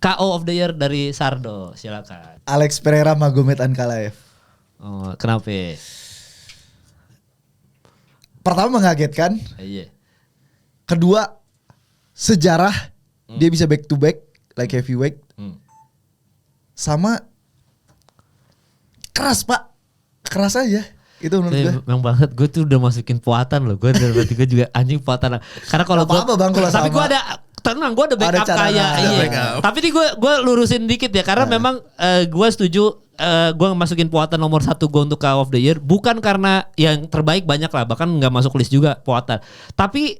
KO of the year dari Sardo, silakan. Alex Pereira Magomed Ankalaev. Oh, kenapa? Pertama mengagetkan. Iya. Kedua sejarah dia bisa back to back like heavyweight. Sama keras pak, keras aja. Itu menurut gue. Memang banget, gue tuh udah masukin puatan loh. Gue berarti gue juga anjing puatan. Karena kalau gue, tapi gue ada, tenang gue ada backup kayak. Iya. Tapi ini gue lurusin dikit ya, karena memang gue setuju. Gue masukin puatan nomor 1 gue untuk KO of the year. Bukan karena yang terbaik banyak lah, bahkan gak masuk list juga puatan. Tapi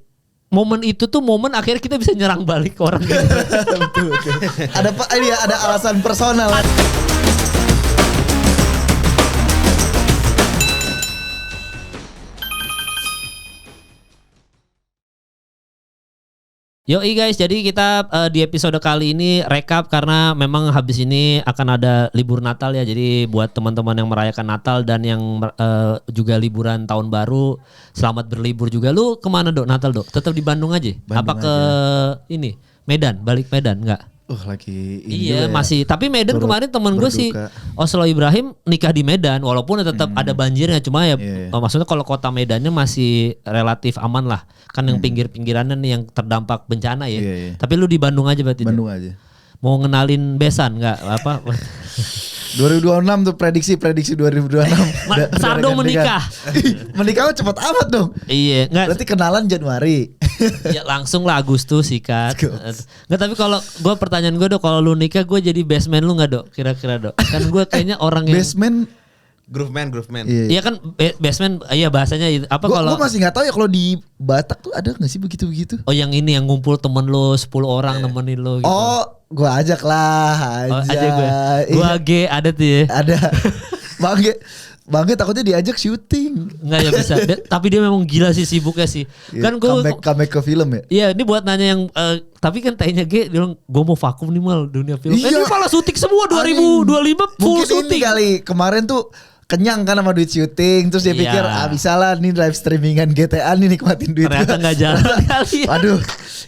momen itu tuh momen akhirnya kita bisa nyerang balik ke orang gitu. Betul. Ada alasan personal. Yoi guys, jadi kita di episode kali ini rekap karena memang habis ini akan ada libur Natal ya. Jadi buat teman-teman yang merayakan Natal dan yang juga liburan tahun baru, selamat berlibur juga. Lu kemana Dok Natal Dok? Tetap di Bandung aja? Apa ke ini Medan? Balik Medan nggak? Lagi ini iya masih. Tapi Medan kemarin temen gue sih Oslo Ibrahim nikah di Medan, walaupun tetap ada banjirnya. Cuma ya maksudnya kalau kota Medannya masih relatif aman lah. Kan yang pinggir-pinggirannya nih yang terdampak bencana ya. Tapi lu di Bandung aja berarti. Bandung aja. Mau ngenalin besan nggak apa? 2026 tuh prediksi 2026. Sardo menikah. Menikah cepat amat dong. Iya, enggak. Berarti kenalan Januari. Ya langsung lah Agustus sikat. Enggak, tapi kalau gue pertanyaan gue Dok, kalau lu nikah gue jadi best man lu nggak Dok? Kira-kira Dok. Kan gue kayaknya orang yang best man. Groove man. Iya kan best man, iya bahasanya apa kalau. Gue masih nggak tahu ya kalau di Batak tuh ada nggak sih begitu-begitu? Oh yang ini yang ngumpul temen lu 10 orang nemenin lu gitu. Oh gue ajak lah. Aja gue G ada tuh ya. Ada. Bangge takutnya diajak syuting. Enggak ya bisa. Tapi dia memang gila sih, sibuknya sih. Kan gue comeback ke film ya. Iya, ini buat nanya yang tapi kan tanya G, dia bilang gue mau vakum nih mal dunia film. Iya. Ini malah syuting semua 2025 full mungkin syuting. Ini kali kemarin tuh kenyang kan sama duit syuting, terus dia pikir bisa lah nih live streamingan GTA nih nikmatin duit. Ternyata nggak jalan kali. Waduh,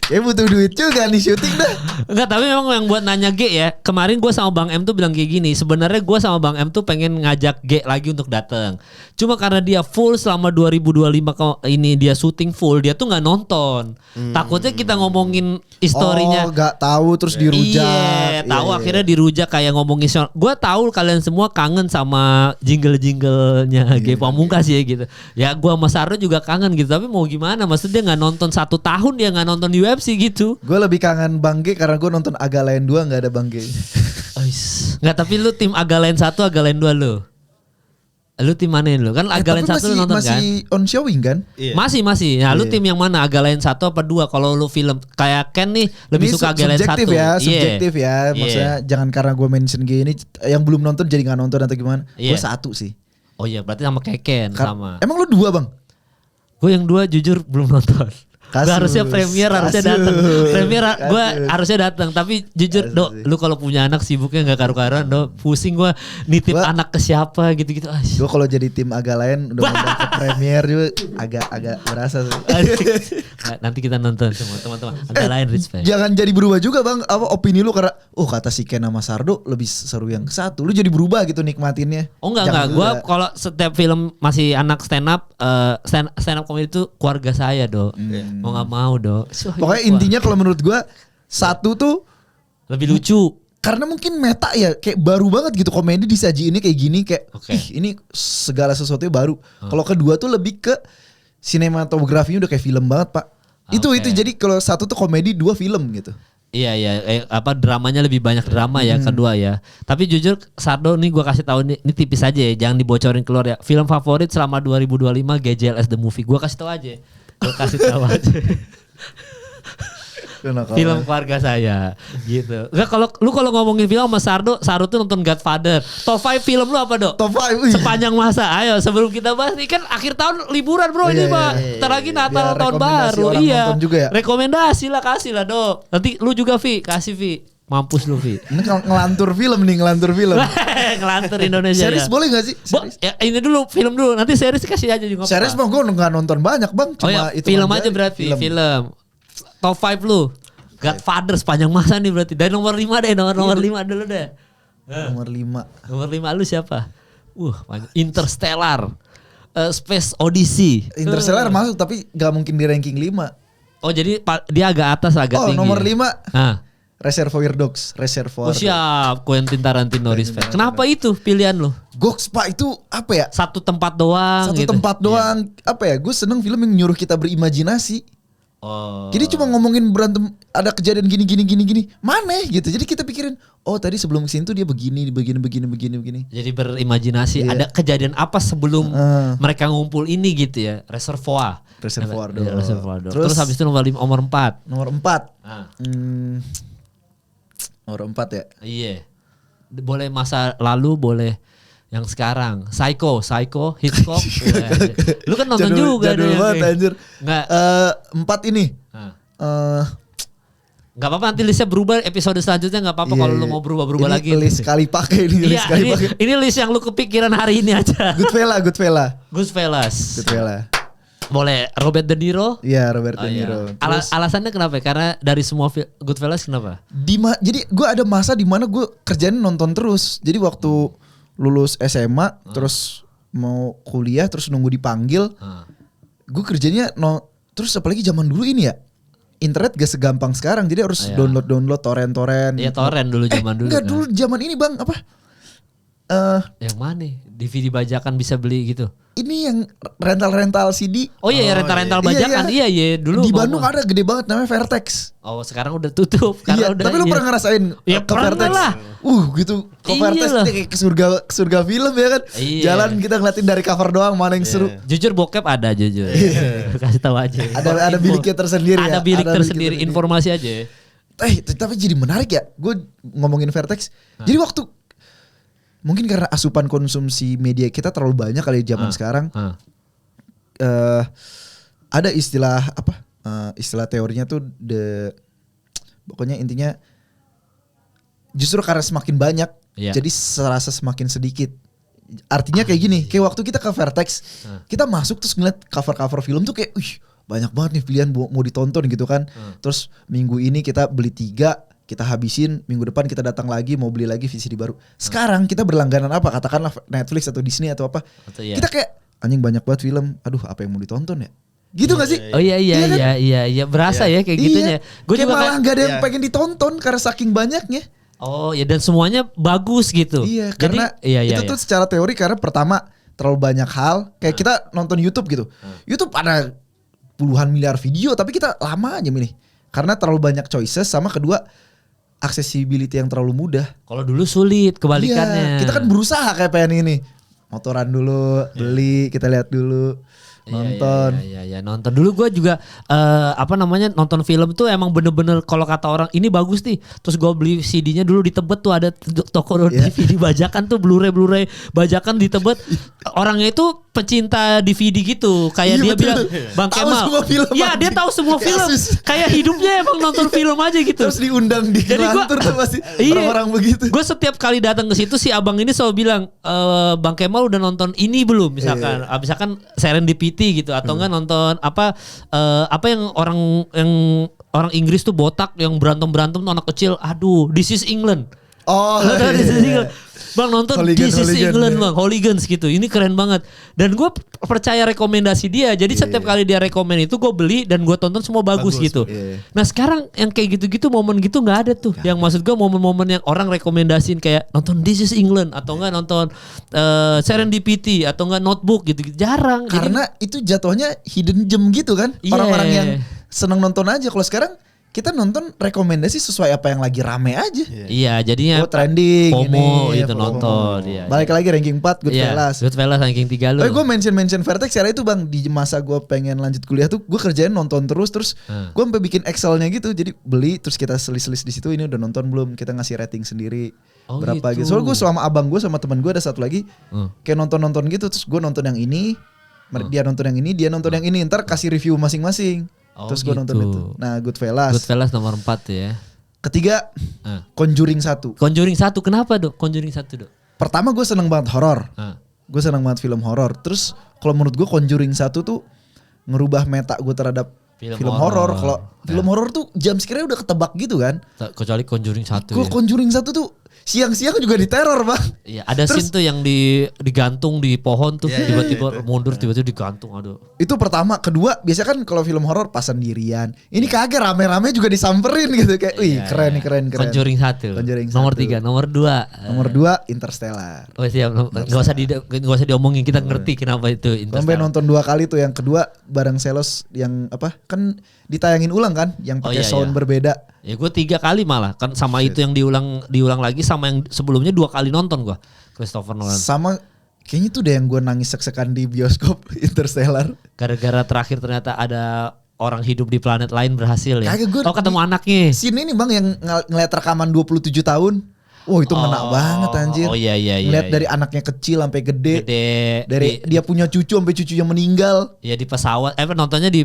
ya butuh duit juga nih syuting dah. Enggak, tapi memang yang buat nanya G ya, kemarin gue sama Bang M tuh bilang kayak gini, sebenarnya gue sama Bang M tuh pengen ngajak G lagi untuk datang. Cuma karena dia full selama 2025 ini dia syuting full, dia tuh nggak nonton. Takutnya kita ngomongin historinya. Oh, nggak tahu terus dirujak. Iya, tahu akhirnya dirujak kayak ngomongin. Gue tahu kalian semua kangen sama jingle-jinglenya G Pamungkas ya gitu. Ya gue sama Sardo juga kangen gitu, tapi mau gimana? Maksudnya dia nggak nonton 1 tahun, dia nggak nonton UFC gitu. Gue lebih kangen Bang G karena gue nonton Agalain 2 nggak ada Bang G. Nggak, tapi lu tim Agalain 1, Agalain 2 lu. Lu tim mana lu? Kan Agalain 1 lu nonton kan? Masih on showing kan? Iya. Masih. Nah, lu tim yang mana? Agalain 1 apa 2? Kalau lu film kayak Ken nih lebih suka Agalain 1. Subjektif ya. Maksudnya jangan karena gue mention G ini yang belum nonton jadi nggak nonton atau gimana. Gue 1 sih. Oh iya, berarti sama kayak Ken sama. Emang lu 2 Bang? Gue yang 2 jujur belum nonton. Gue harusnya premier harusnya datang. Gue harusnya datang. Tapi jujur Dok, lu kalau punya anak sibuknya nggak karu-karuan Dok. Pusing gue nitip anak ke siapa gitu-gitu. Gue kalau jadi tim Agalain udah mau ke premier juga agak berasa sih. Nanti kita nonton semua teman-teman. Agalain respect. Jangan jadi berubah juga Bang. Apa opini lu karena kata si Ken sama Sardo lebih seru yang satu. Lu jadi berubah gitu nikmatinnya. Oh enggak. Gue kalau setiap film masih anak stand up comedy itu keluarga saya Dok. Mau gak mau Dok. Pokoknya intinya kalau menurut gue 1 tuh lebih lucu. Karena mungkin meta ya, kayak baru banget gitu komedi disajiinnya kayak gini kayak ini segala sesuatunya baru. Kalau kedua tuh lebih ke sinematografinya udah kayak film banget Pak. Itu jadi kalau 1 tuh komedi, 2 film gitu. Iya dramanya lebih banyak drama ya kedua ya. Tapi jujur Sardo nih gue kasih tahu ini tipis aja ya, jangan dibocorin keluar ya. Film favorit selama 2025 GJLS The Movie. Gue kasih tahu aja. Film keluarga saya gitu. Enggak, kalau ngomongin film sama Sardo tuh nonton Godfather. Top 5 film lu apa Dok? Top 5 sepanjang masa. Ayo sebelum kita bahas ini kan akhir tahun liburan bro ini Pak. Ntar lagi Natal tahun baru. Iya. Juga ya? Rekomendasi lah, kasih lah Dok. Nanti lu juga Vi, kasih Vi. Mampus lu Vi. Ini ngelantur film. Ngelantur Indonesia. Series boleh gak sih? Ini dulu film dulu. Nanti series kasih aja juga. Series mah gue gak nonton banyak Bang. Cuma itu film aja berarti. Film. Top 5 lu. Godfather sepanjang masa nih berarti. Dan nomor 5 deh, nomor 5 dulu deh. Nomor 5. Nomor 5 lu siapa? Interstellar. Space Odyssey. Interstellar masuk tapi gak mungkin di ranking 5. Oh jadi dia agak atas, agak tinggi. Oh nomor 5. Ah. Reservoir Dogs. Oh siap, Quentin Tarantino respect. Kenapa itu pilihan lu? Goks Pak, itu apa ya? Satu tempat doang. Satu tempat doang. Apa ya? Gue seneng film yang nyuruh kita berimajinasi. Oh. Jadi cuma ngomongin berantem, ada kejadian gini. Mana gitu. Jadi kita pikirin, oh tadi sebelum kesini tuh dia begini. Jadi berimajinasi, ada kejadian apa sebelum mereka ngumpul ini gitu ya. Reservoir Dogs. Terus habis itu nomor 4. Nomor 4. Nomor 4 ya? Iya. Boleh masa lalu, boleh yang sekarang. Psycho, Hitchcock. Lu kan nonton juga. Jadul banget anjir. Nggak. 4 ini. Gak apa-apa, nanti listnya berubah episode selanjutnya, gak apa-apa kalau lu mau berubah lagi. Ini list sekali pakai ini. Ini list yang lu kepikiran hari ini aja. Goodfellas. Boleh Robert De Niro? Iya, Robert De Niro. Iya. Alasannya kenapa? Karena dari semua Goodfellas kenapa? Jadi gue ada masa di mana gue kerjaan nonton terus. Jadi waktu lulus SMA terus mau kuliah terus nunggu dipanggil. Gue kerjanya terus apalagi zaman dulu ini ya. Internet gak segampang sekarang. Jadi harus download torrent. Iya, torrent dulu zaman dulu. Enggak, dulu zaman ini Bang, apa? Yang mana? DVD bajakan bisa beli gitu. Ini yang rental CD. Oh iya, rental bajakan. Iya, dulu di Bandung ada gede banget namanya Vertex. Oh, sekarang udah tutup karena udah. Tapi lu pernah ngerasain ke Vertex? Lah. Gitu. Ke Vertex kayak ke surga film ya kan. Jalan kita ngeliatin dari cover doang mana yang seru. Jujur bokep ada jujur. Kasih tahu aja. Ada biliknya tersendiri ya. Ada bilik tersendiri, informasi aja. Tapi jadi menarik ya. Gue ngomongin Vertex. Jadi waktu mungkin karena asupan konsumsi media kita terlalu banyak kali zaman sekarang. Ada istilah apa? Istilah teorinya tuh pokoknya intinya justru karena semakin banyak jadi serasa semakin sedikit. Artinya kayak gini, kayak waktu kita ke Vertex, kita masuk terus ngeliat cover-cover film tuh kayak, banyak banget nih pilihan mau ditonton gitu kan. Terus minggu ini kita beli 3. Kita habisin, minggu depan kita datang lagi mau beli lagi VCD baru. Sekarang kita berlangganan apa? Katakanlah Netflix atau Disney atau apa. Kita kayak anjing banyak banget film. Aduh, apa yang mau ditonton ya? Gitu gak sih? Oh iya. Berasa ya kayak gitunya. Gue juga malah gak ada yang pengen ditonton karena saking banyaknya. Oh ya, dan semuanya bagus gitu. Iya, karena itu tuh secara teori karena pertama terlalu banyak hal. Kayak kita nonton YouTube gitu. YouTube ada puluhan miliar video tapi kita lama aja milih. Karena terlalu banyak choices, sama kedua accessibility yang terlalu mudah. Kalau dulu sulit, kebalikannya. Kita kan berusaha kayak pengen ini. Motoran dulu, beli, kita lihat dulu. Nonton. Iya, nonton dulu gue juga nonton film tuh emang bener-bener kalau kata orang ini bagus nih. Terus gue beli CD-nya dulu di Tebet tuh ada toko DVD bajakan tuh, Blu-ray bajakan di Tebet. Orangnya itu pecinta DVD gitu. Kayak dia bilang Bang Kemal. Iya, dia tahu semua film. Kayak hidupnya emang nonton film aja gitu. Terus diundang di Gelantur tuh pasti orang-orang begitu. Gue setiap kali datang ke situ si abang ini selalu bilang, Bang Kemal udah nonton ini belum? Misalkan Serendipity gitu, atau enggak nonton apa yang orang Inggris tuh botak yang berantem tuh anak kecil. Aduh, This is England. Oh, This is England. Bang nonton This is England Bang, Hooligans gitu. Ini keren banget. Dan gue percaya rekomendasi dia. Jadi setiap kali dia rekomend itu gue beli dan gue tonton semua bagus gitu. Nah sekarang yang kayak gitu-gitu momen gitu nggak ada tuh. Yang maksud gue momen-momen yang orang rekomendasiin kayak nonton This is England atau enggak nonton Serendipity atau enggak Notebook gitu. Jarang. Karena itu jatuhnya hidden gem gitu kan. Orang-orang yang seneng nonton aja. Kalau sekarang kita nonton rekomendasi sesuai apa yang lagi rame aja. Iya, jadinya trending FOMO itu nonton. Iya. Balik lagi ranking 4 Goodfellas. Goodfellas ranking 3 lu. Gue mention Vertex karena itu Bang, di masa gue pengen lanjut kuliah tuh gue kerjain nonton terus gue sampai bikin Excelnya gitu. Jadi beli terus kita selis-selis di situ, ini udah nonton belum, kita ngasih rating sendiri. Berapa gitu. Soalnya gue sama abang gue sama teman gue ada satu lagi kayak nonton gitu, terus gue nonton yang ini, dia nonton yang ini, dia nonton yang ini, ntar kasih review masing-masing. Terus gue nonton itu. Nah, Goodfellas nomor 4 ya. Ketiga, Conjuring 1. Conjuring 1 kenapa Dok? Conjuring 1 Dok? Pertama gue seneng banget horor. Gue seneng banget film horor. Terus kalau menurut gue Conjuring 1 tuh ngerubah meta gue terhadap film horor. Kalau film horor tuh jam scare-nya udah ketebak gitu kan. Kecuali Conjuring 1. Kalau Conjuring 1 tuh siang-siang juga diteror bang. Iya, ada scene tuh yang digantung di pohon tuh, tiba-tiba mundur, tiba-tiba digantung, aduh. Itu pertama, kedua biasa kan kalau film horor pas sendirian. Ini kagak rame-rame juga disamperin gitu kayak, wih keren nih keren. Conjuring 1. Nomor 3, nomor 2. Nomor 2 Interstellar. Oh siap, nggak usah diomongin, kita ngerti kenapa itu Interstellar. Sampai nonton 2 kali tuh, yang kedua bareng Selos yang apa kan ditayangin ulang kan, yang pakai sound berbeda. Ya gue 3 kali malah kan sama itu yang diulang lagi sama yang sebelumnya 2 kali nonton gue Christopher Nolan. Sama kayaknya tuh deh yang gue nangis sek-sekan di bioskop Interstellar. Gara-gara terakhir ternyata ada orang hidup di planet lain berhasil ya. Ketemu anaknya. Scene ini bang yang ngeliat rekaman 27 tahun. Oh itu ngena banget anjir. Oh iya. Ngeliat dari anaknya kecil sampai gede. Dari dia punya cucu sampai cucunya meninggal. Iya di pesawat. Nontonnya di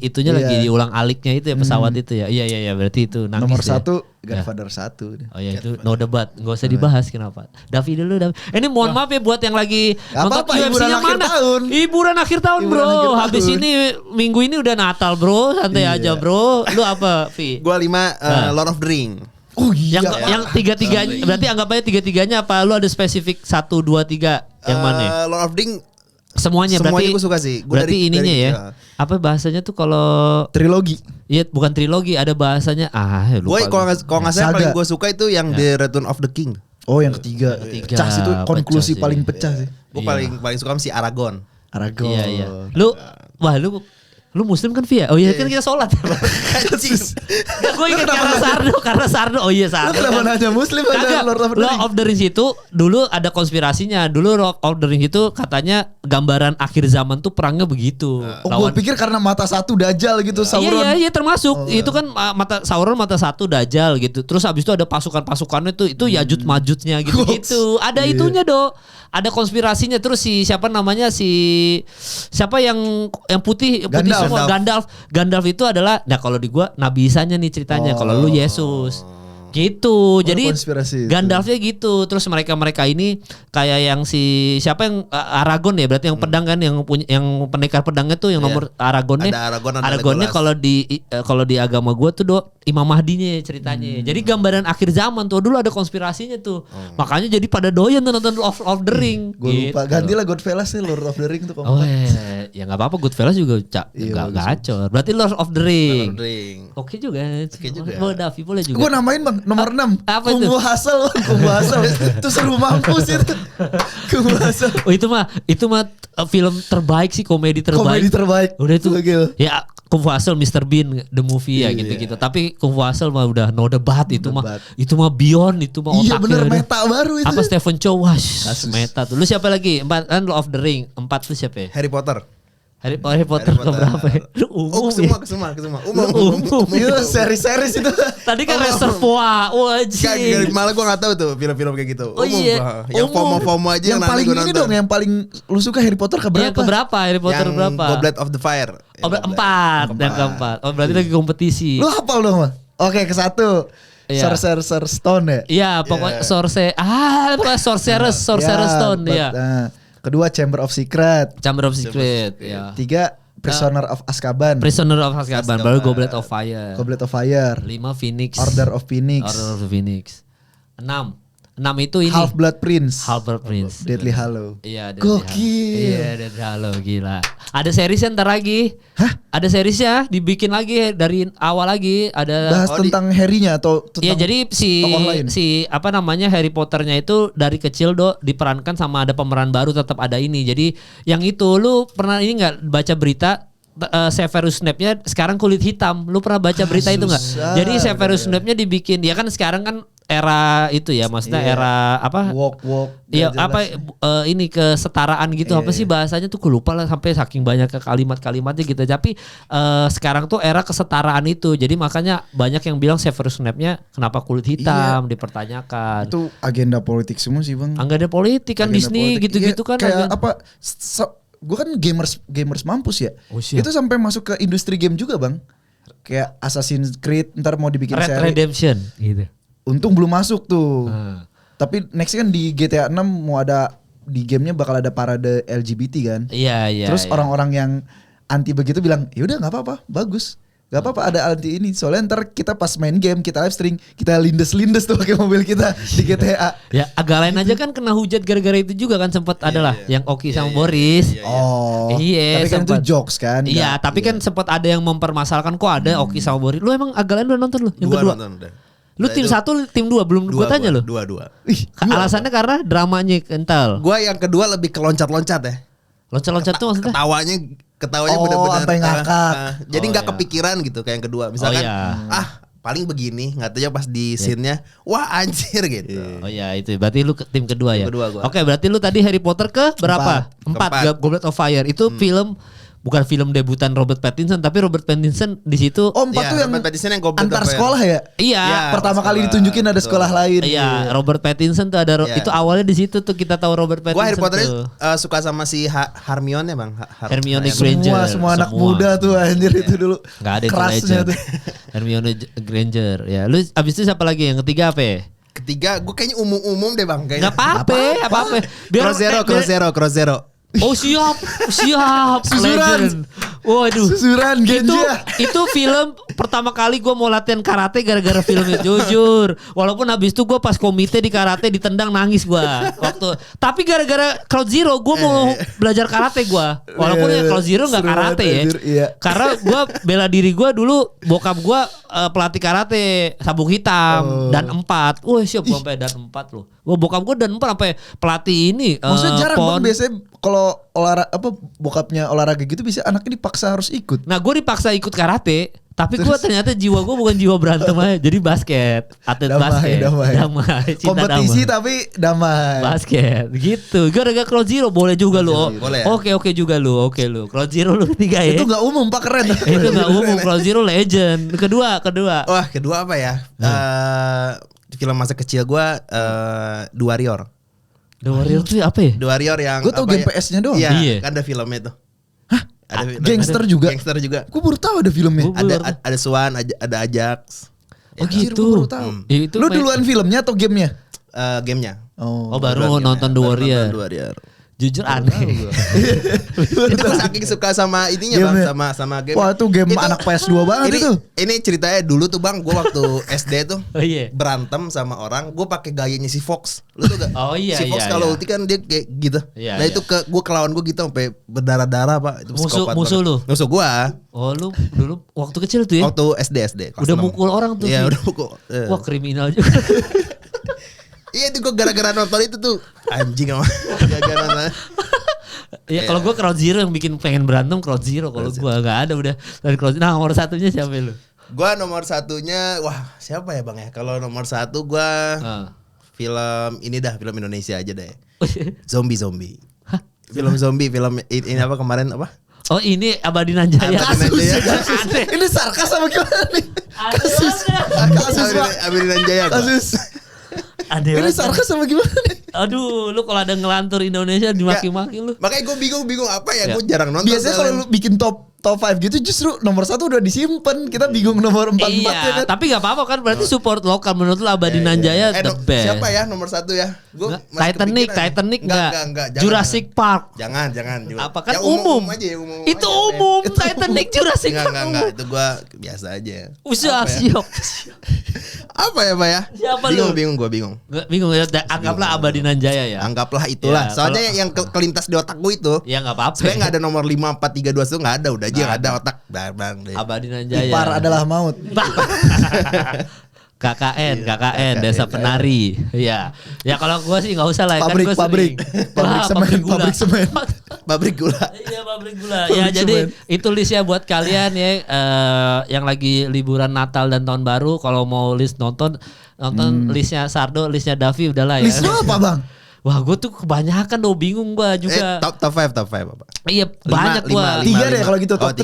itunya lagi diulang aliknya itu ya pesawat itu ya. Iya berarti itu nangis. Nomor 1 Godfather 1. Oh iya itu no debat. Gak usah dibahas kenapa. Davi dulu Davi. Ini mohon maaf ya buat yang lagi nonton UFC-nya mana. Hiburan akhir tahun bro. Habis ini minggu ini udah Natal bro. Santai aja bro. Lu apa Vi? Gua 5 Lord of the Ring. Oh iya. Yang tiga-tiganya berarti anggap aja tiga-tiganya apa lu ada spesifik 1, 2, 3 yang mana? Lord of the Ring semuanya berarti gue suka sih. Berarti ininya ya. Apa bahasanya tuh kalau trilogi? Iya bukan trilogi, ada bahasanya lupa. Gue kalau nggak salah paling gue suka itu yang The Return of the King. Oh yang ketiga. Pecah sih itu konklusi paling pecah sih. Gue paling suka si Aragorn. Iya. Lu muslim kan Via? Oh iya kan kita sholat. Gue ingat karena Sardo. Oh iya Sardo. Lu kenapa nanya muslim ada Lord of the Rings itu dulu ada konspirasinya. Dulu Lord of the Rings itu katanya gambaran akhir zaman tuh perangnya begitu. Gue pikir karena mata satu Dajjal gitu Sauron. Iya termasuk. Itu kan Sauron mata satu Dajjal gitu. Terus habis itu ada pasukan-pasukannya itu Yajud Majudnya gitu. Ada itunya ada konspirasinya. Terus siapa yang putih semua Gandalf itu adalah kalau di gua Nabi Isanya nih ceritanya, kalau lu Yesus. Gitu. Jadi Gandalfnya gitu. Terus mereka ini kayak yang siapa yang Aragorn ya, berarti yang pedang kan, yang pendekar pedangnya tuh yang nomor Aragornnya. Aragornnya kalau di agama gua tuh Imam Mahdinya ceritanya. Jadi gambaran akhir zaman tuh dulu ada konspirasinya tuh. Makanya jadi pada doyan tuh nonton Lord of the Ring. Gue lupa gantilah Goodfellas sih Lord of the Ring tuh. Ya enggak apa-apa, Goodfellas juga enggak gacor. Berarti Lord of the Ring. Oke juga. Davi boleh juga. Gue namain Bang nomor 6. Apa itu? Kumbu Hasel. Itu seru mampus itu. Kumbu Hasel. Oh itu mah film terbaik sih, komedi terbaik. Udah itu. Ya Kung Fu Hustle, Mr. Bean, the movie ya gitu-gitu. Tapi Kung Fu Hustle mah udah no debat itu mah beyond, itu mah otaknya. Iya bener, meta baru itu. Apa Stephen Chow, meta tuh. Lu siapa lagi? 4 kan Lord of the Ring. 4 tuh siapa ya? Harry Potter. Harry Potter keberapa ya? Lu umum ya? Semua. Umum. Itu seri-seri itu. Tadi kan Reservoir. Wajib. Malah gue gak tahu tuh film-film kayak gitu. Oh iya. Yang FOMO aja yang paling ini dong, yang paling lu suka Harry Potter keberapa? Yang keberapa? Harry Potter berapa? Yang Goblet of the Fire. Yang keempat. Oh berarti lagi kompetisi. Lu hafal dong mah? Oke, ke 1. Sorcerer Stone ya? Iya, pokoknya Sorcerer's Stone ya. Kedua Chamber of Secret. Ya. 3 Prisoner of Azkaban. Baru Goblet of Fire. 5 Phoenix. Order of Phoenix. 6 itu ini Half-Blood Prince. Deathly Hallow. Iya, gokil. Iya, Deathly Hallow, gila. Ada seriesnya ntar lagi. Hah? Ada seriesnya dibikin lagi dari awal lagi. Ada bahas tentang Harry-nya atau tentang Iya, jadi si apa namanya Harry Potternya itu dari kecil diperankan sama ada pemeran baru tetap ada ini. Jadi yang itu lu pernah ini enggak baca berita Severus Snape-nya sekarang kulit hitam. Lu pernah baca berita itu enggak? Jadi Severus Snape-nya dibikin, dia kan sekarang kan era itu ya, maksudnya era apa? Walk. Iya, apa ini kesetaraan gitu, apa sih bahasanya tuh gue lupa lah, sampai saking banyak kalimat-kalimatnya gitu. Tapi sekarang tuh era kesetaraan itu. Jadi makanya banyak yang bilang Severus Snape-nya kenapa kulit hitam dipertanyakan. Itu agenda politik semua sih, Bang. Agenda politik kan, Disney gitu-gitu kan. Kayak apa? Gue kan gamers mampus ya. Itu sampai masuk ke industri game juga, Bang. Kayak Assassin's Creed ntar mau dibikin Red seri Redemption gitu. Untung belum masuk tuh. Tapi next kan di GTA 6 mau ada, di gamenya bakal ada parade LGBT kan. Iya. Terus orang-orang yang anti begitu bilang, ya udah nggak apa-apa, bagus. Gak apa-apa ada anti ini. Soalnya ntar kita pas main game, kita live stream, kita lindes-lindes tuh pakai mobil kita di GTA. Ya agak lain aja kan kena hujat gara-gara itu juga kan sempat adalah yang Oki sama Boris. Tapi kan itu jokes kan. Iya, tapi kan sempat ada yang mempermasalahkan kok ada Oki sama Boris. Lu emang agak lain udah nonton lu yang kedua? Nonton udah. Lu tim 1, tim 2 belum gua tanya lu. Dua. Alasannya karena dramanya kental. Gua yang kedua lebih ke loncat-loncat ya. Loncat-loncat tuh maksudnya? Ketawanya benar-benar sampai ngakak. Jadi nggak kepikiran gitu kayak yang kedua. Misalkan paling begini, nggak tahu pas di scene-nya, wah anjir gitu. Oh iya itu. Berarti lu tim kedua ya. Kedua gua. Oke, berarti lu tadi Harry Potter ke berapa? 4. Goblet of Fire. Itu film bukan film debutan Robert Pattinson, tapi Robert Pattinson di situ. Oh 4 tuh yang antar sekolah ya? Iya. Pertama kali ditunjukin ada sekolah lain. Iya, Robert Pattinson tuh ada itu awalnya di situ tuh kita tahu Robert Pattinson. Gua Harry Potter suka sama si Hermione Bang. Hermione Granger. Semua anak muda tuh anjir itu dulu. Enggak ada kerasnya tuh. Hermione Granger. Ya, lu abis itu siapa lagi? Yang ketiga apa ya? Ketiga gue kayaknya umum deh Bang. Enggak apa-apa. Cross Zero. Oh siap. Susuran. Waduh. Susuran Genja. Itu film pertama kali gue mau latihan karate gara-gara film itu jujur. Walaupun habis itu gue pas komite di karate ditendang nangis gue waktu. Tapi gara-gara Crowd Zero gue mau belajar karate gue. Walaupun ya Crowd Zero nggak karate ya. Iya. Karena gue bela diri gue dulu bokap gue pelatih karate sabuk hitam dan 4. Wah siap gue sampai dan 4 loh. Wah bokap gue dan 4 sampai pelatih ini. Maksudnya jarang Bang, biasanya kalau bokapnya olahraga gitu bisa anaknya dipaksa harus ikut. Nah gue dipaksa ikut karate, tapi gue ternyata jiwa gue bukan jiwa berantem aja, jadi basket, atlet basket, damai, kompetisi tapi damai, basket, gitu. Gara-gara Crowd Zero boleh juga lu, oke juga lu, Crowd Zero lu ketiga ya. Itu nggak umum Pak, keren. Itu nggak umum, Crowd Zero legend. Kedua. Wah kedua apa ya? Film masa kecil gue The Warrior. The Warrior tuh apa ya? The Warrior yang gue tau game PS-nya doang. Iya, kan ada filmnya tuh. Hah? Gangster juga. Gue baru tahu ada filmnya. Ada Swan, ada Ajax. Oh gitu. Baru tahu. Lu duluan filmnya atau gamenya? Gamenya. Oh baru nonton The Warrior. Jujur aneh. Itu gue saking suka sama ininya Bang, sama game. Wah itu game anak PS2 banget itu. Ini ceritanya dulu tuh Bang, gue waktu SD tuh berantem sama orang, gue pakai gayanya si Fox. Lu tuh gak? Oh iya. Si Fox kalau ulti kan dia kayak gitu. Nah itu gue kelawan gue gitu sampai berdarah-darah Pak. Itu musuh lu? Musuh gue. Oh lu dulu waktu kecil tuh ya? Waktu SD. Udah mukul orang tuh. Iya udah mukul. Wah kriminal juga. Iya itu gue gara-gara nonton itu tuh anjing sama gara-gara nonton. Iya kalau gue Crowd Zero yang bikin pengen berantem Crowd Zero. Kalau gue nggak ada udah dari Crowd Zero. Nah nomor satunya siapa lu? Gue nomor satunya siapa ya Bang ya? Kalau nomor satu gue film Indonesia aja deh. Zombie. Film zombie, film ini apa kemarin apa? Oh ini Abadi Nanjaya. Ini sarkas sama gimana nih? Kasus Abadi Nanjaya. Ini sarkas sama gimana nih? Aduh, lu kalau ada ngelantur Indonesia dimaki-maki lu. Makanya gue bingung apa ya, gue jarang nonton. Biasanya kalau lu bikin top 5 gitu justru nomor 1 udah disimpan. Kita bingung nomor 4 iya, ya kan. Tapi gak apa-apa kan berarti support lokal. Menurut lu Abadi Nanjaya the best. Siapa ya nomor 1 ya? Titanic enggak. Jurassic Park. Jangan. Apa kan umum. Itu umum. Titanic Jurassic Park. Enggak, itu gue biasa aja. Siap. Apa ya Pak ya? Siapa bingung. Bingung ya. Anggaplah Abadi Nanjaya ya. Anggaplah itulah. Soalnya yang kelintas di otak gue itu. Ya enggak apa-apa. Sebenarnya enggak ada nomor 5, 4, 3, 2 itu enggak ada. Udah aja ada otak. Bang. Abadi Nanjaya. Ipar adalah maut. KKN Desa Penari. Iya. Ya kalau gua sih enggak usah lah kan gua pabrik semen. Pabrik gula. Iya, pabrik gula. Ya jadi itu list ya buat kalian ya yang lagi liburan Natal dan Tahun Baru kalau mau list nonton listnya Sardo, listnya Davi udahlah ya. List lu apa, Bang? Wah gue tuh kebanyakan bingung gue juga. Top 5 apa? Iya banyak gue. 3 deh kalau gitu top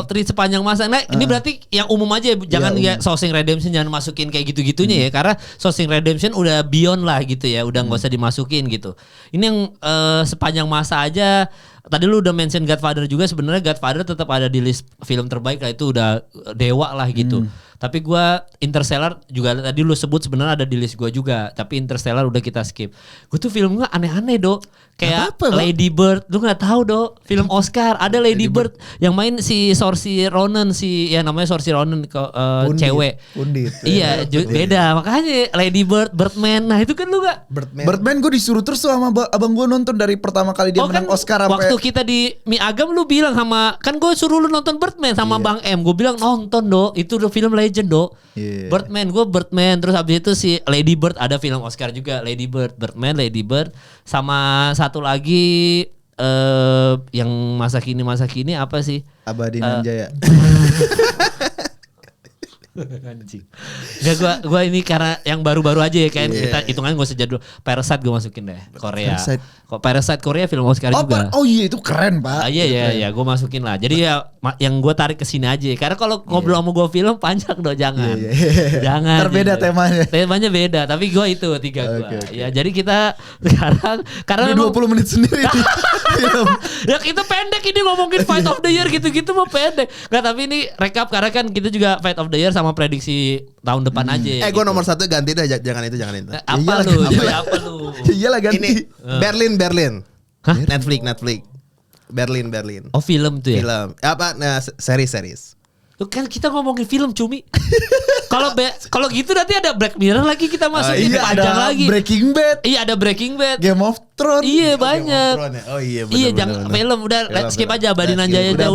3 sepanjang masa. Nah ini berarti yang umum aja jangan ya Sourcing Redemption jangan masukin kayak gitu-gitunya ya. Karena Sourcing Redemption udah beyond lah gitu ya. Udah gak usah dimasukin gitu. Ini yang sepanjang masa aja. Tadi lu udah mention Godfather juga. Sebenarnya Godfather tetap ada di list film terbaik lah. Itu udah dewa lah gitu. Tapi gue Interstellar juga tadi lu sebut sebenarnya ada di list gue juga. Tapi Interstellar udah kita skip. Gue tuh filmnya aneh-aneh Dok. Kayak Lady Bird, lu nggak tahu Dok? Film Oscar ada Lady Bird yang main si Saoirse Ronan namanya Saoirse Ronan cewek. Pundit. Iya, beda. Makanya Lady Bird, Birdman. Nah itu kan lu gak? Birdman gue disuruh terus sama abang gue nonton dari pertama kali dia menang Oscar sampai. Waktu kita di Mi Agam lu bilang sama, kan gue suruh lu nonton Birdman sama Bang M. Gue bilang nonton Dok, itu udah film legend Dok. Birdman, gue Birdman. Terus habis itu si Lady Bird ada film Oscar juga. Lady Bird, Birdman, Lady Bird. Sama satu lagi yang masa kini apa sih? Abadi Nan Jaya. Anjing. Nggak, gua ini karena yang baru-baru aja ya kan kita hitungan gak usah jadul. Parasite gue masukin deh Korea. Kok Parasite Korea film Oscar juga. Oh iya itu keren Pak. Iya gue masukin lah. Jadi ya yang gue tarik ke sini aja. Karena kalau ngobrol sama gue film panjang dong jangan. Jangan. Terbeda temanya. Temanya beda. Tapi gue itu 3 gue. Ya jadi kita sekarang karena ini 20 menit sendiri nih. Ya kita pendek ini ngomongin Fight of the Year gitu-gitu mah pendek. Nggak tapi ini recap karena kan kita juga Fight of the Year sama prediksi tahun depan aja. Gue nomor 1 ganti deh jangan itu. Apa lu? Iyalah ganti. Ini Berlin. Hah? Netflix. Berlin. Oh film tuh ya? Film. Apa? Nah, series. Kan kita ngomongin film cumi. Kalau gitu nanti ada Black Mirror lagi kita masukin panjang ada lagi. Breaking Bad. Iya ada Breaking Bad. Game of Thrones. Iya banyak. Oh iya benar. Iya jangan film udah skip aja Abadi Nan Jaya udah.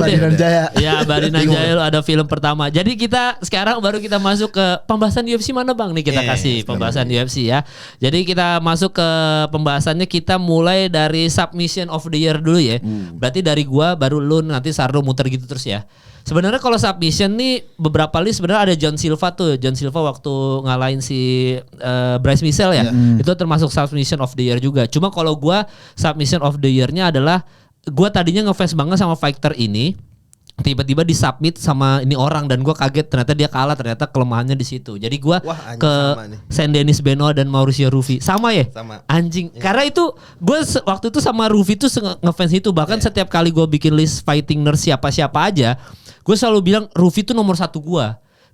Iya Abadi Nan Jaya lo ada film pertama. Jadi kita sekarang baru kita masuk ke pembahasan UFC mana Bang nih kita kasih pembahasan UFC ya. Jadi kita masuk ke pembahasannya kita mulai dari submission of the year dulu ya. Berarti dari gua baru lu nanti Sardo muter gitu terus ya. Sebenarnya kalau submission nih beberapa list sebenarnya ada John Silva tuh. John Silva waktu ngalahin si Bryce Mitchell ya. Itu termasuk submission of the year juga. Cuma kalau gua submission of the year-nya adalah gua tadinya ngefans banget sama fighter ini. Tiba-tiba disubmit sama ini orang dan gue kaget ternyata dia kalah, ternyata kelemahannya di situ. Jadi gue ke Saint Denis Benoit dan Mauricio Ruffi sama ya. Anjing. Karena itu gue waktu itu sama Ruffi tuh ngefans itu bahkan setiap kali gue bikin list fighting nerd siapa-siapa aja, gue selalu bilang Ruffi tuh nomor 1 gue.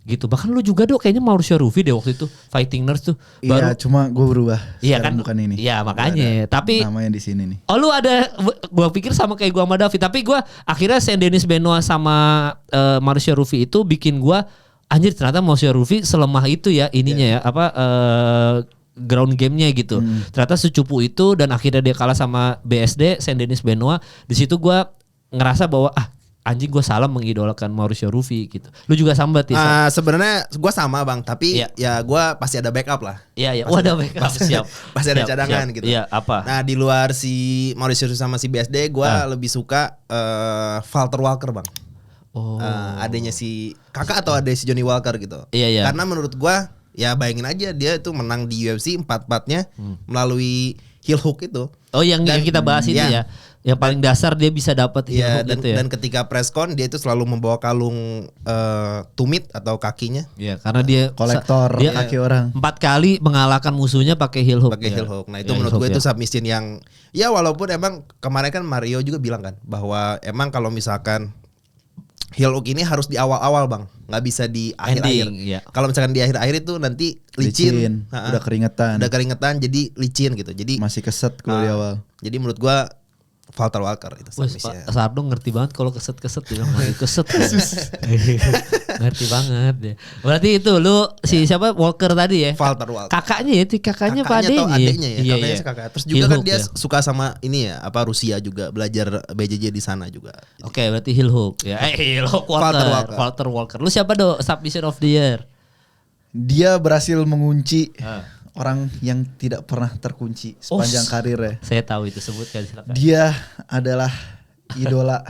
Gitu. Bahkan lu juga Dok kayaknya Mauricio Ruffi deh waktu itu fighting nurse tuh. Iya, cuma gue berubah. Iya kan bukan ini. Iya makanya. Tapi namanya di sini nih. Oh lu ada gue pikir sama kayak gue sama David, tapi gue akhirnya Saint Denis Benoit sama Mauricio Ruffi itu bikin gue anjir ternyata Mauricio Ruffi selemah itu ya ininya ya apa ground gamenya gitu. Ternyata secupu itu dan akhirnya dia kalah sama BSD Saint Denis Benoit. Di situ gue ngerasa bahwa anjing gue salah mengidolakan Mauricio Ruffi gitu. Lu juga sama berarti? Sebenarnya gue sama Bang, tapi ya gue pasti ada backup lah. Iya. Ada backup siap. Pasti ada cadangan gitu. Iya apa? Nah di luar si Mauricio Ruffi sama si BSD, gue lebih suka Walter Walker Bang. Adanya si kakak atau adanya si Johnny Walker gitu. Iya. Karena menurut gue ya bayangin aja dia itu menang di UFC 4-4-nya melalui heel hook itu. Oh yang kita bahas itu ya. Yang paling dasar dia bisa dapat heel hook gitu ya. Dan ketika press con dia itu selalu membawa kalung tumit atau kakinya. Iya, karena dia kolektor kaki orang. 4 kali mengalahkan musuhnya pakai heel hook. Heel hook. Nah, itu menurut gue itu submission yang ya walaupun emang kemarin kan Mario juga bilang kan bahwa emang kalau misalkan heel hook ini harus di awal-awal Bang, nggak bisa di akhir-akhir. Kalau misalkan di akhir-akhir itu nanti licin. Udah keringetan jadi licin gitu. Jadi masih keset kalau di awal. Jadi menurut gua Walter Walker itu Pak Sardo ngerti banget kalau keset-keset bilang lagi keset. Ngerti banget ya. Berarti itu lu siapa Walker tadi ya? Walter Walker. Kakaknya Pak adeknya ya. Kakaknya kakak. Terus juga kan dia suka sama ini ya, apa Rusia juga, belajar BJJ di sana juga. Oke, berarti heel hook ya. Heel hook Walter Walker. Lu siapa Dok submission of the year? Dia berhasil mengunci orang yang tidak pernah terkunci sepanjang karirnya. Saya tahu itu, sebutkan silakan. Dia adalah idola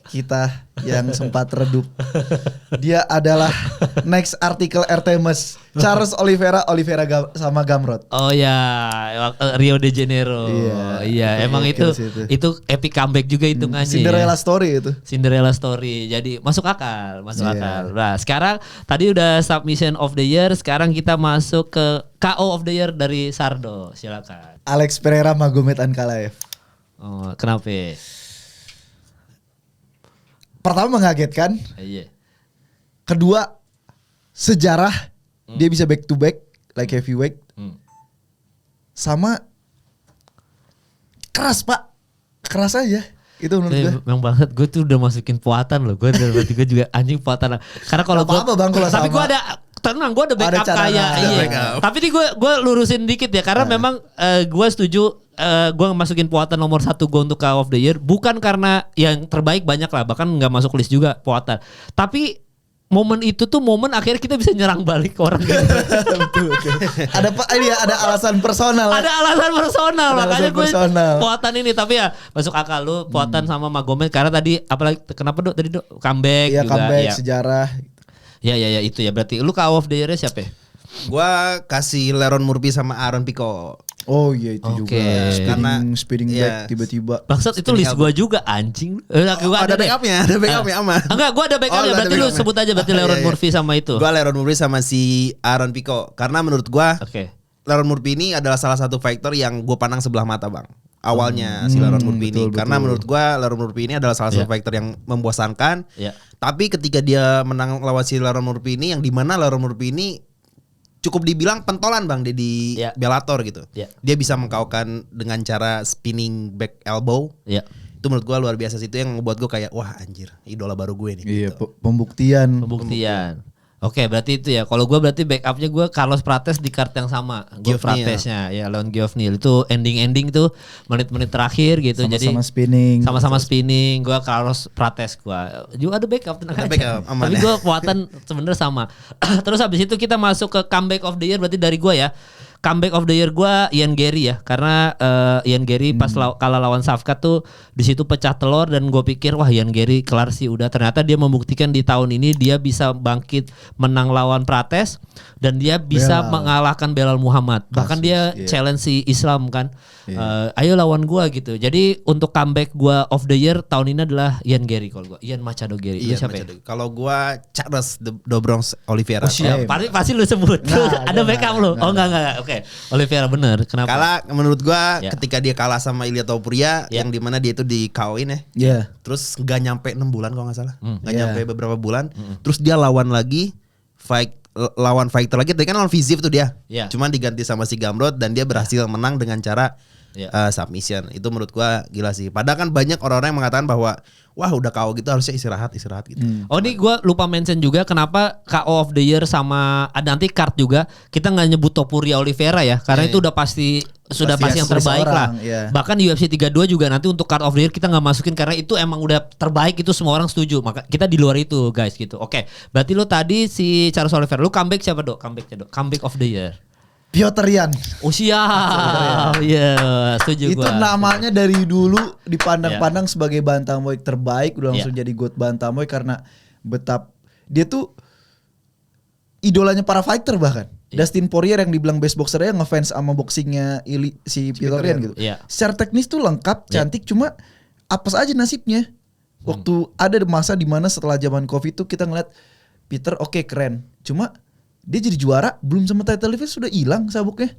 kita yang sempat redup. Dia adalah next artikel RTMS Charles Oliveira sama Gamrot. Oh ya, Rio de Janeiro. Iya, emang itu epic comeback juga hitungannya. Cinderella story. Jadi masuk akal. Nah, sekarang tadi udah submission of the year, sekarang kita masuk ke KO of the year dari Sardo. Silakan. Alex Pereira Magomed Ankalaev. Oh, kenapa? Pertama mengagetkan. Iya. Kedua sejarah dia bisa back to back like heavyweight. Sama keras Pak. Keras aja. Itu menurut gue. Memang banget gue tuh udah masukin puatan loh. Gue berarti gue juga anjing puatan. Karena kalau gue Bang, kalau tapi sama. gue ada tenang, gue ada backup kayak Tapi ini gue lurusin dikit ya karena memang gue setuju gue masukin puatan nomor 1 gue untuk KO of the Year bukan karena yang terbaik banyak lah, bahkan nggak masuk list juga puatan. Tapi momen itu tuh momen akhirnya kita bisa nyerang balik ke orang gitu. Betul. Ada alasan personal. Ada alasan personal makanya gue puatan ini, tapi ya masuk akal lu puatan sama Magomed karena tadi apalagi kenapa tadi comeback ya, juga comeback, ya. Sejarah. Ya itu ya berarti lu KO of the Year siapa ya? Gua kasih Leron Murphy sama Aaron Pico. Oh iya itu juga speeding back tiba-tiba. Maksud itu list gue juga anjing. Ada backupnya aman. Enggak, gue ada backupnya. Berarti lu sebut aja berarti Leron Murphy sama itu. Gue Leron Murphy sama si Aaron Pico karena menurut gue Leron Murphy ini adalah salah satu fighter yang gue pandang sebelah mata bang. Awalnya si Leron Murphy ini karena menurut gue Leron Murphy ini adalah salah satu fighter yang membosankan. Tapi ketika dia menang lawan si Leron Murphy ini yang dimana Leron Murphy ini cukup dibilang pentolan bang di Bellator gitu. Dia bisa mengkaukan dengan cara spinning back elbow. Itu menurut gue luar biasa sih, itu yang membuat gue kayak wah anjir idola baru gue nih. Iya gitu. Pembuktian. Oke, berarti itu ya. Kalau gue berarti backupnya gue Carlos Prates di kart yang sama. Gue Pratesnya ya lawan Geoffnil itu ending tuh menit-menit terakhir gitu. Sama-sama jadi sama-sama spinning. Gue Carlos Prates gue. Juga ada backup tenang aja. Tapi gue kekuatan sebenarnya sama. Terus habis itu kita masuk ke comeback of the year berarti dari gue ya. Comeback of the year gue Ian Gary ya, karena Ian Gary pas kalah lawan Safkat tuh di situ pecah telur dan gue pikir wah Ian Gary kelar sih udah. Ternyata dia membuktikan di tahun ini dia bisa bangkit menang lawan Prates dan dia bisa mengalahkan Belal Muhammad. Bahkan dia challenge si Islam kan, ayo lawan gue gitu. Jadi untuk comeback gue of the year tahun ini adalah Ian Gary kalau gue, Ian Machado Gary. Lu siapa ya? Kalau gue Charles Do Bronx Oliveira. Oh siap, pasti lu sebut. Ada backup lu. Oh enggak. Oke, Oliveira bener. Kenapa? Kalah menurut gua ketika dia kalah sama Ilia Topuria yang dimana dia itu di KO-in ya. Terus nggak nyampe 6 bulan kalau nggak salah. Nggak nyampe beberapa bulan. Terus dia lawan lagi lawan fighter lagi. Tadi kan lawan Fiziev tuh dia. Cuman diganti sama si Gamrot dan dia berhasil menang dengan cara submission. Itu menurut gua gila sih. Padahal kan banyak orang-orang yang mengatakan bahwa wah udah KO gitu harusnya istirahat gitu. Oh ini gue lupa mention juga kenapa KO of the year sama ada nanti card juga kita nggak nyebut Topuria Oliveira ya karena itu udah pasti yang terbaik lah. Bahkan di UFC 32 juga nanti untuk card of the year kita nggak masukin karena itu emang udah terbaik, itu semua orang setuju. Maka kita di luar itu guys gitu. Oke, berarti lu tadi si Charles Oliveira, lu comeback siapa dok? Comeback of the year. Piotr Yan. Oh siap. Iya, setuju gua. Itu namanya dari dulu dipandang-pandang sebagai bantamweight terbaik, udah langsung jadi GOAT bantamweight karena betap dia tuh idolanya para fighter bahkan. Dustin Poirier yang dibilang best boxer ya ngefans sama boxingnya si Piotr Yan gitu. Secara teknis tuh lengkap, cantik, cuma apes aja nasibnya. Waktu ada masa dimana setelah zaman Covid tuh kita ngeliat Peter keren, cuma dia jadi juara belum sama title defense sudah hilang sabuknya.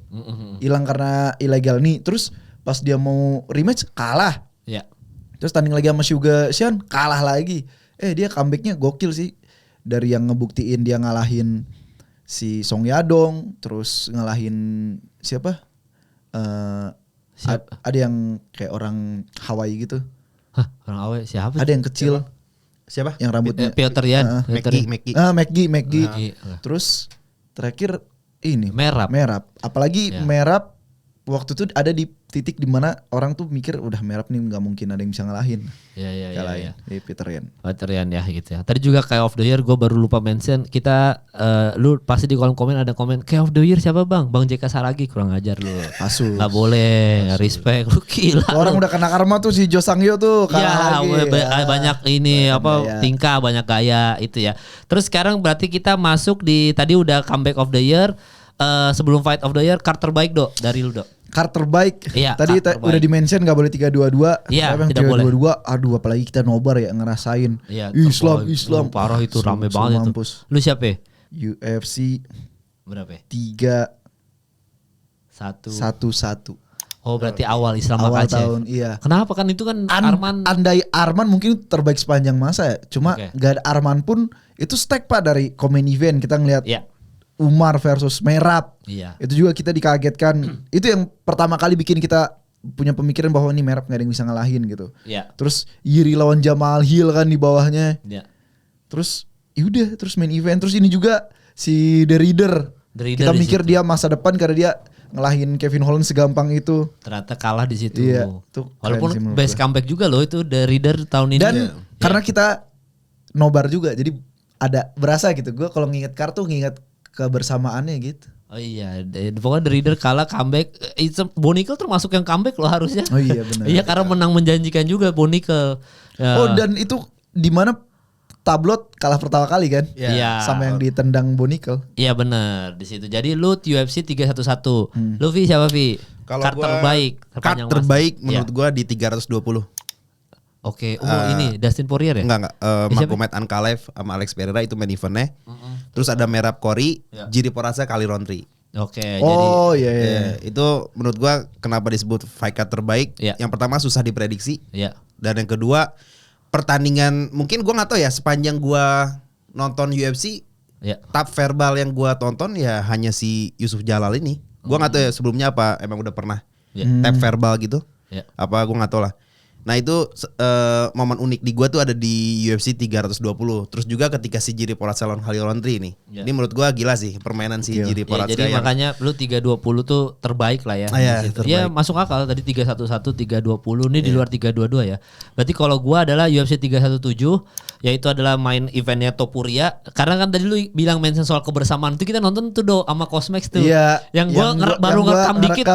Hilang karena ilegal nih. Terus pas dia mau rematch kalah. Terus tanding lagi sama Sugar Sean kalah lagi. Dia comebacknya gokil sih. Dari yang ngebuktiin dia ngalahin si Song Yadong, terus ngalahin siapa? Ada yang kayak orang Hawaii gitu. Hah, orang Hawaii siapa? Ada yang kecil. Siapa? Yang rambutnya Piotr Yan. Maggie. Terus terakhir ini Merab. Apalagi Merab waktu itu ada di titik dimana orang tuh mikir udah Merab nih nggak mungkin ada yang bisa ngalahin. Iya. Piotr Yan ya gitu ya. Tadi juga kayak of the year gue baru lupa mention kita lu pasti di kolom komen ada komen kayak of the year siapa bang? Bang JK Saragi, kurang ajar lu. Pasu. Nggak boleh, respect lu gila. Orang udah kena karma tuh si Jo Sangyo tuh kalah lagi. Banyak ini tingkah banyak gaya itu ya. Terus sekarang berarti kita masuk di tadi udah comeback of the year. Sebelum fight of the year card terbaik dok dari lu dok. Card terbaik. Tadi udah di-mention gak boleh 322. Iya, tidak boleh. 322. Aduh, apalagi kita nobar ya ngerasain. Islam. Parah itu rame banget itu. Lu siapa? UFC berapa? 3-1. Oh berarti awal Islam awal Makachev. tahun, iya. Kenapa kan itu kan Arman. Andai Arman mungkin terbaik sepanjang masa ya. Cuma gak ada Arman pun itu stack Pak dari main event. Kita ngelihat Umar versus Merab. Iya. Itu juga kita dikagetkan. Itu yang pertama kali bikin kita punya pemikiran bahwa ini Merab gak ada yang bisa ngalahin gitu. Iya. Terus Yiri lawan Jamal Hill kan di bawahnya. Iya. Terus yaudah terus main event. Terus ini juga si The Reader. Kita mikir dia masa depan karena dia ngelahin Kevin Holland segampang itu. Ternyata kalah di situ. Iya, walaupun best comeback juga loh itu The Reader tahun ini. Dan karena kita nobar juga, jadi ada berasa gitu. Gue kalau nginget kartu nginget kebersamaannya gitu. Oh iya, pokoknya The Reader kalah comeback. Bonikel termasuk yang comeback loh harusnya. Oh iya benar. Iya karena menang menjanjikan juga Bonikel. Ya. Oh dan itu di mana Tablot kalah pertama kali kan? Iya. Sama yang ditendang Bonikel. Iya benar di situ. Jadi lu UFC 311. Lu Vi siapa Vi? Kalau kart terbaik. Kart terbaik menurut gua di 320. Oke. Ini Dustin Poirier ya? Enggak. Magomed Ankalaev sama Alex Pereira itu main eventnya. Terus ada Merab Corey, Jiri Porasa Kali Rountree. Oke. Iya. Itu menurut gua kenapa disebut fight card terbaik? Yang pertama susah diprediksi. Iya. Dan yang kedua pertandingan mungkin gue nggak tahu ya sepanjang gue nonton UFC top verbal yang gue tonton ya hanya si Yusuf Jalal ini. Gue nggak tahu ya sebelumnya apa emang udah pernah tap verbal gitu. Apa gue nggak tahu lah. Nah itu momen unik di gue tuh ada di UFC 320. Terus juga ketika si Jiri Porasa lawan Khalil Rountree ini. Ini menurut gue gila sih permainan si Jiri Porasa. Jadi makanya lu 320 tuh terbaik lah ya. Dia masuk akal tadi 311, 320 ini di luar 322 ya. Berarti kalau gue adalah UFC 317 yaitu adalah main eventnya Topuria. Karena kan tadi lu bilang mention soal kebersamaan itu kita nonton tuh sama Cosmex tuh. Yang gue baru ngerekam dikit.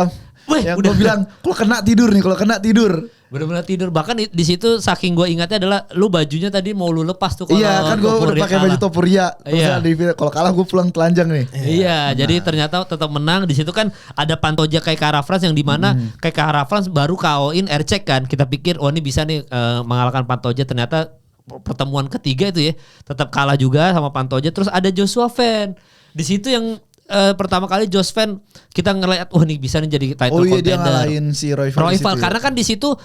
Yang gue bilang kalau kena tidur. Bener-bener tidur. Bahkan di situ saking gue ingatnya adalah lu bajunya tadi mau lu lepas tuh kalau iya kan gue udah pakai baju Topuria. Kalau kalah gue pulang telanjang nih. Iya, jadi ternyata tetap menang. Di situ kan ada Pantoja kayak Kara France yang dimana kayak Kara France baru KO-in Erceg kan. Kita pikir ini bisa nih mengalahkan Pantoja, ternyata pertemuan ketiga itu ya tetap kalah juga sama Pantoja. Terus ada Joshua Fan. Di situ yang pertama kali Josh Fan kita ngeliat ini bisa nih jadi title contender. Dia ngalahin si Royval karena kan di situ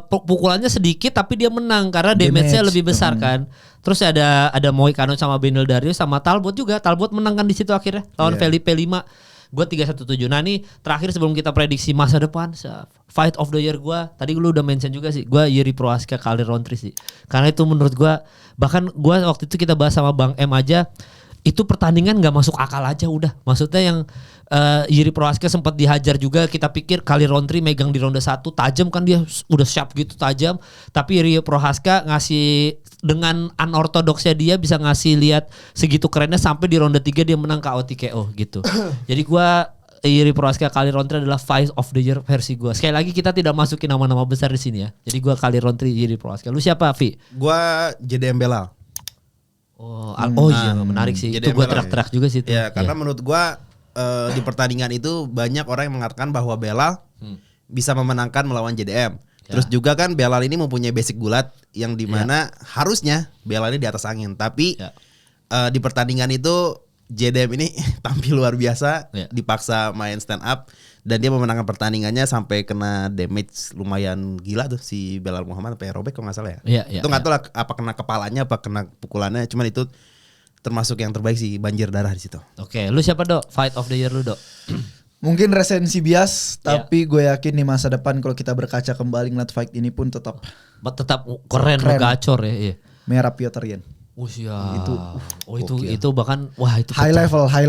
pukulannya sedikit tapi dia menang karena damage-nya lebih besar kan. Terus ada Moicano sama Benel Darius sama Talbot juga. Talbot menang kan di situ akhirnya lawan Felipe Lima. Gue 317. Nah ini terakhir sebelum kita prediksi masa depan fight of the year gue. Tadi lu udah mention juga sih. Gue Yuri Prohaska Kali Rountree sih. Karena itu menurut gue, bahkan gue waktu itu kita bahas sama Bang M aja, itu pertandingan gak masuk akal aja udah. Maksudnya yang Yuri Prohaska sempat dihajar juga. Kita pikir Kali Rountree megang di ronde 1 tajam kan, dia udah sharp gitu tajam. Tapi Yuri Prohaska ngasih dengan unortodoksnya dia bisa ngasih lihat segitu kerennya sampai di ronde 3 dia menang KO TKO gitu. Jadi gua Yuri Prohaska Kali Rountree adalah fight of the year versi gua. Sekali lagi kita tidak masukin nama-nama besar di sini ya. Jadi gua Kali Rountree Yuri Prohaska. Lu siapa, Vi? Gua JDM Belal. Iya menarik sih. Itu gue terak-terak juga sih. Ya karena menurut gue di pertandingan itu banyak orang yang mengatakan bahwa Belal bisa memenangkan melawan JDM. Terus juga kan Belal ini mempunyai basic gulat yang dimana harusnya Belal ini di atas angin. Tapi di pertandingan itu JDM ini tampil luar biasa, dipaksa main stand up. Dan dia memenangkan pertandingannya sampai kena damage lumayan gila tuh si Belal Muhammad sampai robek kalau nggak salah ya. Itu nggak tahu lah apa kena kepalanya apa kena pukulannya. Cuman itu termasuk yang terbaik sih, banjir darah di situ. Oke, lu siapa Dok? Fight of the year lu Dok? Mungkin resensi bias, tapi gue yakin di masa depan kalau kita berkaca kembali ngeliat fight ini pun tetap keren. Gacor ya. Iya. Merab Piotr Yan. Itu bahkan itu high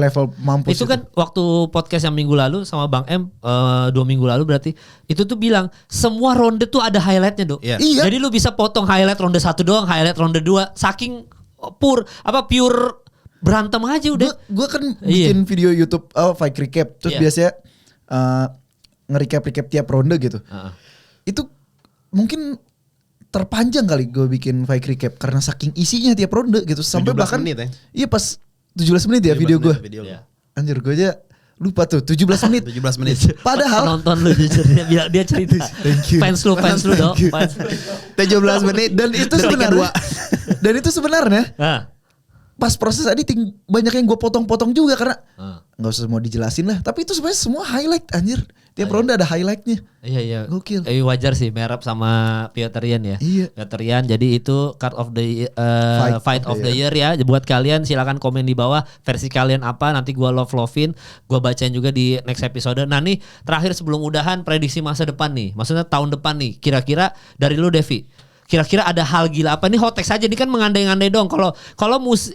level mampus. Itu kan waktu podcast yang minggu lalu sama Bang M 2 minggu lalu berarti itu tuh bilang semua ronde tuh ada highlightnya Dok. Iya. Jadi lu bisa potong highlight ronde 1 doang, highlight ronde 2 saking pure berantem aja udah. Gue kan bikin video YouTube fight recap terus biasanya nge-recap tiap ronde gitu. Itu mungkin terpanjang kali gue bikin fight recap karena saking isinya tiap ronde gitu sampai bahkan menit, ya? Iya pas 17 menit ya video gue. Anjir gue aja lupa tuh 17 menit. 17 menit. Padahal nonton lu jujur dia cerita. Fans lu dong. 17 menit dan itu sebenarnya pas proses editing banyak yang gue potong-potong juga karena nggak usah mau dijelasin lah. Tapi itu sebenarnya semua highlight anjir. Tiap ronde ada highlightnya. Iya. Gokil. Wajar sih Merab sama Piotrian ya. Iya. Piotrian, jadi itu card of the fight of the year ya. Buat kalian silakan komen di bawah versi kalian apa, nanti gua love-lovein, gua bacain juga di next episode. Nah nih terakhir sebelum udahan prediksi masa depan nih. Maksudnya tahun depan nih. Kira-kira dari lu Devi. Kira-kira ada hal gila apa? Ini hot take saja, ini kan mengandai-ngandai dong. Kalau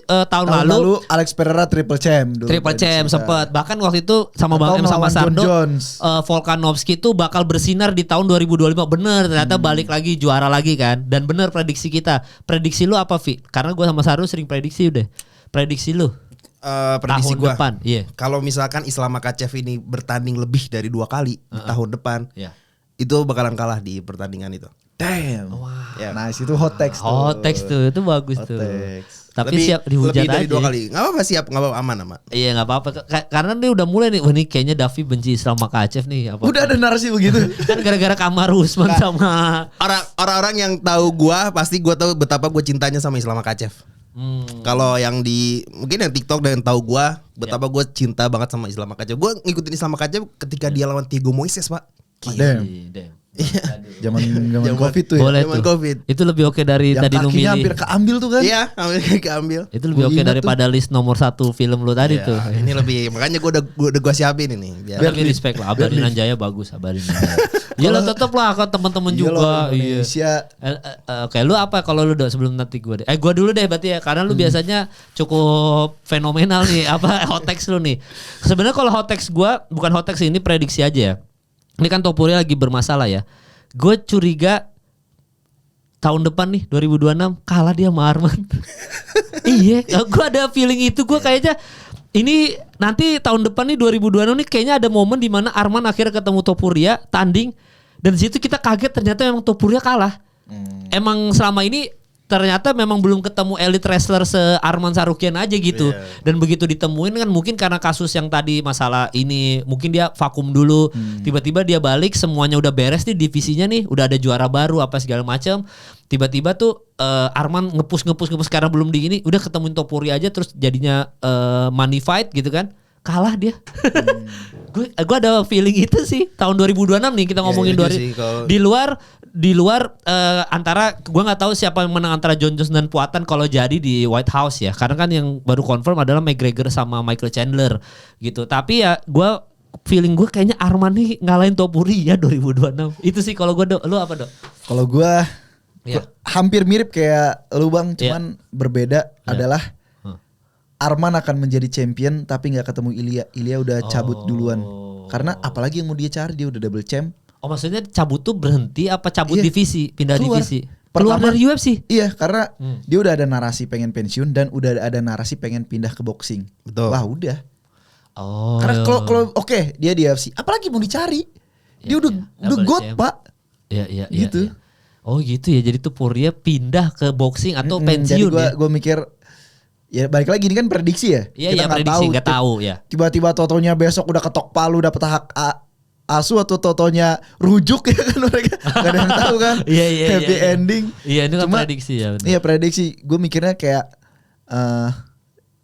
tahun lalu Alex Pereira triple champ dulu. Triple champ sempet. Bahkan waktu itu sama Bang M sama Sardo, Volkanovski itu bakal bersinar di tahun 2025. Bener, ternyata balik lagi juara lagi kan. Dan bener prediksi kita. Prediksi lu apa, Vi? Karena gue sama Sardo sering prediksi udah. Prediksi lu? Prediksi tahun gua. depan. Iya. Kalau misalkan Islam Makhachev ini bertanding lebih dari 2 kali di tahun depan, itu bakalan kalah di pertandingan itu. Damn. Ya, nice, itu hot text tuh. Hot text tuh, itu bagus hot tuh. Text. Tapi lebih, siap dihujat lebih dari aja. 2 kali. Gak apa-apa, siap, gak apa-apa, aman. Iya gak apa-apa. Karena dia udah mulai nih. Wah nih kayaknya Davi benci Islam Makhachev nih. Udah ada narasi begitu. Kan gara-gara Kamar Usman sama orang-orang yang tahu gua pasti gua tahu betapa gua cintanya sama Islam Makhachev. Kalau yang mungkin yang TikTok dan yang tahu gua betapa gua cinta banget sama Islam Makhachev. Gua ngikutin Islam Makhachev ketika dia lawan Thiago Moises, Pak. Damn. Zaman Covid tuh ya. Boleh zaman tuh. Covid. Itu lebih oke dari yang tadi lu milih. hampir keambil tuh kan. Iya, hampir keambil. Itu lebih oke daripada list nomor 1 film lu tadi tuh. Ini lebih, makanya gua siapin ini. Biar respect lah. Abadinan Jaya bagus, Abadinan Jaya. Iya lah tetep lah kan teman-teman juga. Indonesia. Oke, lu apa kalau lu sebelum nanti gua deh. Gua dulu deh berarti ya, karena lu biasanya cukup fenomenal nih apa hot text lu nih. Sebenarnya kalau hot text gua bukan hot text ini prediksi aja ya. Ini kan Topuria lagi bermasalah ya. Gue curiga tahun depan nih 2026 kalah dia sama Arman. Iya, gue ada feeling itu. Gue kayaknya ini nanti tahun depan nih 2026 nih kayaknya ada momen di mana Arman akhirnya ketemu Topuria tanding, dan di situ kita kaget ternyata memang Topuria kalah. Emang selama ini ternyata memang belum ketemu elite wrestler se-Arman Tsarukyan aja gitu. Dan begitu ditemuin kan mungkin karena kasus yang tadi masalah ini, mungkin dia vakum dulu. Tiba-tiba dia balik, semuanya udah beres nih divisinya nih, udah ada juara baru apa segala macam. Tiba-tiba tuh Arman nge-push karena belum di ini, udah ketemuin Topuria aja terus jadinya money fight gitu kan. Kalah dia. Gue ada feeling itu sih tahun 2026 nih kita ngomongin di luar antara gue nggak tahu siapa yang menang antara John Jones dan Puatan kalau jadi di White House ya, karena kan yang baru confirm adalah McGregor sama Michael Chandler gitu. Tapi ya gue feeling gue kayaknya Arman nih ngalahin Topuria 2026 itu sih. Kalau gue lu apa Dok? Kalau gue hampir mirip kayak lu Bang, cuman berbeda adalah Arman akan menjadi champion tapi nggak ketemu Ilya. Ilya udah cabut duluan. Karena apalagi yang mau dia cari, dia udah double champ. Oh maksudnya cabut tuh berhenti apa cabut divisi, pindah divisi? Keluar dari UFC? Iya, karena dia udah ada narasi pengen pensiun dan udah ada narasi pengen pindah ke boxing. Betul. Wah udah. Oh. Karena kalau oke, dia di UFC, apalagi mau dicari? Dia udah god Pak. Iya. Gitu. Ya. Oh gitu ya. Jadi tuh Puria pindah ke boxing atau pensiun. Jadi gue mikir ya balik lagi ini kan prediksi ya. Iya prediksi nggak tahu ya. Tiba-tiba totonya besok udah ketok palu dapat hak asuh atau totonya rujuk ya kan, mereka gak ada yang tahu kan. Iya, happy ending. Iya itu kan prediksi ya. Bener. Iya prediksi. Gue mikirnya kayak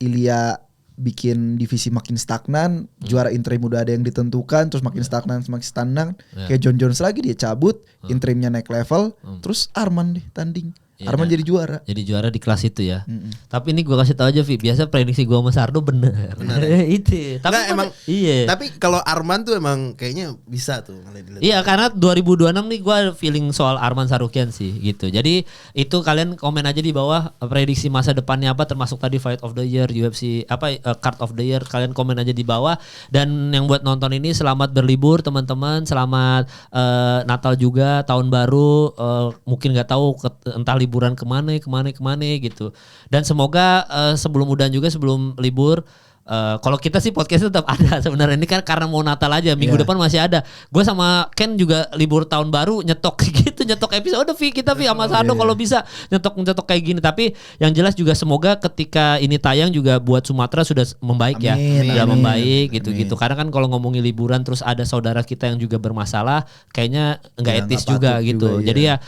Ilya bikin divisi makin stagnan, juara interim udah ada yang ditentukan, terus makin stagnan semakin stagnan. Kayak John Jones lagi dia cabut, interimnya naik level, terus Arman deh tanding. Arman jadi juara. Jadi juara di kelas itu ya. Tapi ini gue kasih tahu aja Vi, biasa prediksi gue sama Sardo bener ya? Itu. Tapi emang iya. Tapi kalau Arman tuh emang kayaknya bisa tuh. Iya karena 2026 nih gue feeling soal Arman Tsarukyan sih gitu. Jadi itu kalian komen aja di bawah prediksi masa depannya apa, termasuk tadi Fight of the Year, UFC Card of the Year, kalian komen aja di bawah. Dan yang buat nonton ini selamat berlibur teman-teman, selamat Natal juga, tahun baru, mungkin nggak tahu entah liburan kemana gitu. Dan semoga sebelum udahan juga, sebelum libur, kalau kita sih podcastnya tetap ada sebenarnya. Ini kan karena mau Natal aja, minggu depan masih ada. Gue sama Ken juga libur tahun baru nyetok gitu, nyetok episode kita sama Sardo kalau bisa nyetok kayak gini. Tapi yang jelas juga semoga ketika ini tayang juga buat Sumatera sudah membaik. Sudah membaik gitu-gitu. Karena kan kalau ngomongin liburan terus ada saudara kita yang juga bermasalah, kayaknya nggak etis juga gitu. Jadi ya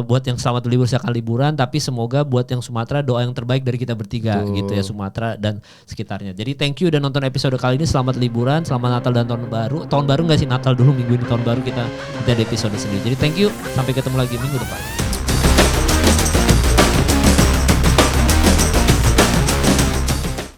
buat yang selamat libur silakan liburan, tapi semoga buat yang Sumatera doa yang terbaik dari kita bertiga gitu ya, Sumatera dan sekitarnya. Jadi Jadi thank you udah nonton episode kali ini. Selamat liburan, selamat Natal dan tahun baru. Tahun baru nggak sih, Natal dulu, minggu ini tahun baru kita ada episode sendiri. Jadi thank you, sampai ketemu lagi minggu depan.